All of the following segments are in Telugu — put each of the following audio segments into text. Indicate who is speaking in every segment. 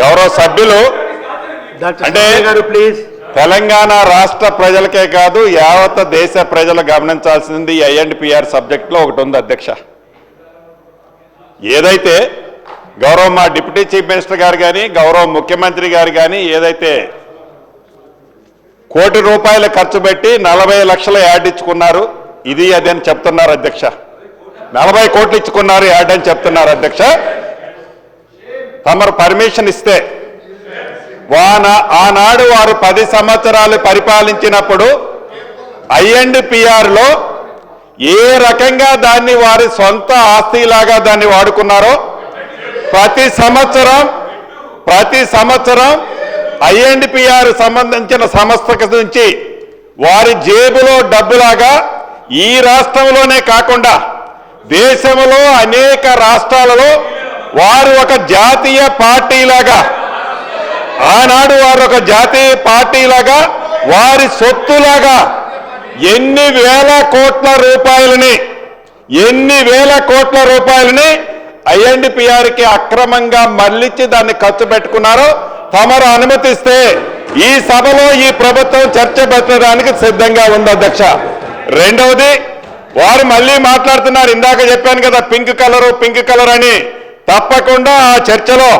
Speaker 1: గౌరవ సభ్యులు అంటే
Speaker 2: ప్లీజ్
Speaker 1: తెలంగాణ రాష్ట్ర ప్రజలకే కాదు యావత్ దేశ ప్రజలు గమనించాల్సింది ఐఎండ్పిఆర్ సబ్జెక్ట్లో ఒకటి ఉంది అధ్యక్ష. ఏదైతే గౌరవ మా డిప్యూటీ చీఫ్ మినిస్టర్ గారు కానీ గౌరవ ముఖ్యమంత్రి గారు కానీ ఏదైతే ₹1 కోటి ఖర్చు పెట్టి 40 లక్షల యాడ్ ఇచ్చుకున్నారు, ఇది అది అని చెప్తున్నారు అధ్యక్ష. 40 కోట్లు ఇచ్చుకున్నారు యాడ్ అని చెప్తున్నారు అధ్యక్ష. తమరు పర్మిషన్ ఇస్తే ఆనాడు వారు 10 సంవత్సరాలు పరిపాలించినప్పుడు ఐఎండ్పిఆర్లో ఏ రకంగా దాన్ని వారి సొంత ఆస్తిలాగా దాన్ని వాడుకున్నారో ప్రతి సంవత్సరం ఐఎండ్పిఆర్ సంబంధించిన సంస్థ నుంచి వారి జేబులో డబ్బులాగా ఈ రాష్ట్రంలోనే కాకుండా దేశంలో అనేక రాష్ట్రాలలో వారు ఒక జాతీయ పార్టీలాగా ఆనాడు వారు ఒక జాతీయ పార్టీలాగా వారి సొత్తులాగా ఎన్ని వేల కోట్ల రూపాయలని ఐఎండ్పిఆర్కి అక్రమంగా మళ్లించి దాన్ని ఖర్చు పెట్టుకున్నారో తమరు అనుమతిస్తే ఈ సభలో ఈ ప్రభుత్వం చర్చ పెట్టడానికి సిద్ధంగా ఉంది అధ్యక్ష. రెండవది వారు మళ్ళీ మాట్లాడుతున్నారు, ఇందాక చెప్పాను కదా పింక్ కలర్ అని. తప్పకుండా ఆ చర్చలో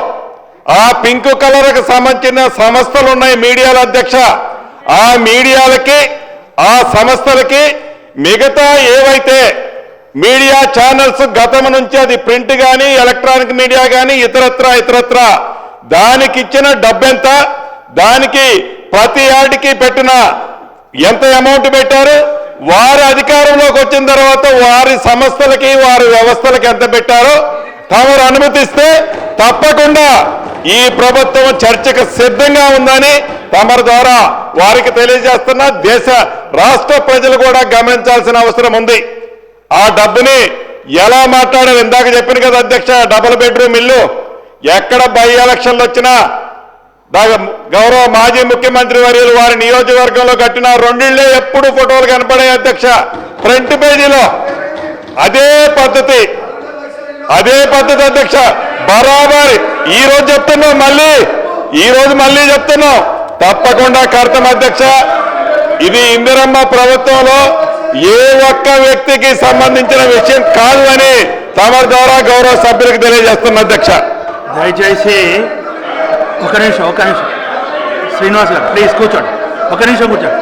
Speaker 1: ఆ పింక్ కలర్కి సంబంధించిన సంస్థలు ఉన్నాయి మీడియాల అధ్యక్ష. ఆ మీడియాలకి ఆ సంస్థలకి మిగతా ఏవైతే మీడియా ఛానల్స్ గతం నుంచి అది ప్రింట్ కానీ ఎలక్ట్రానిక్ మీడియా కానీ ఇతరత్ర దానికి ఇచ్చిన డబ్బెంత, దానికి ప్రతి యాడ్కి పెట్టిన ఎంత అమౌంట్ పెట్టారు, వారి అధికారంలోకి వచ్చిన తర్వాత వారి సంస్థలకి వారి వ్యవస్థలకి ఎంత పెట్టారో తమరు అనుమతిస్తే తప్పకుండా ఈ ప్రభుత్వం చర్చకు సిద్ధంగా ఉందని తమరి ద్వారా వారికి తెలియజేస్తున్నా. దేశ రాష్ట్ర ప్రజలు కూడా గమనించాల్సిన అవసరం ఉంది. ఆ డబ్బుని ఎలా మాట్లాడారు ఇందాక చెప్పిన కదా అధ్యక్ష. డబుల్ బెడ్రూమ్ ఇల్లు ఎక్కడ బై ఎలక్షన్లు వచ్చినా గౌరవ మాజీ ముఖ్యమంత్రి వర్యులు వారి నియోజకవర్గంలో కట్టిన 2 ఇళ్లే ఎప్పుడు ఫోటోలు కనపడే అధ్యక్ష ఫ్రంట్ పేజీలో. అదే పద్ధతి అధ్యక్ష బరాబరి ఈ రోజు చెప్తున్నాం తప్పకుండా కడతాం అధ్యక్ష. ఇది ఇందిరమ్మ ప్రభుత్వంలో ఏ ఒక్క వ్యక్తికి సంబంధించిన విషయం కాదు అని తమరి ద్వారా గౌరవ సభ్యులకు తెలియజేస్తున్న అధ్యక్ష.
Speaker 2: దయచేసి ఒక నిమిషం శ్రీనివాస్ గారు ప్లీజ్ కూర్చోండి, ఒక నిమిషం కూర్చోండి.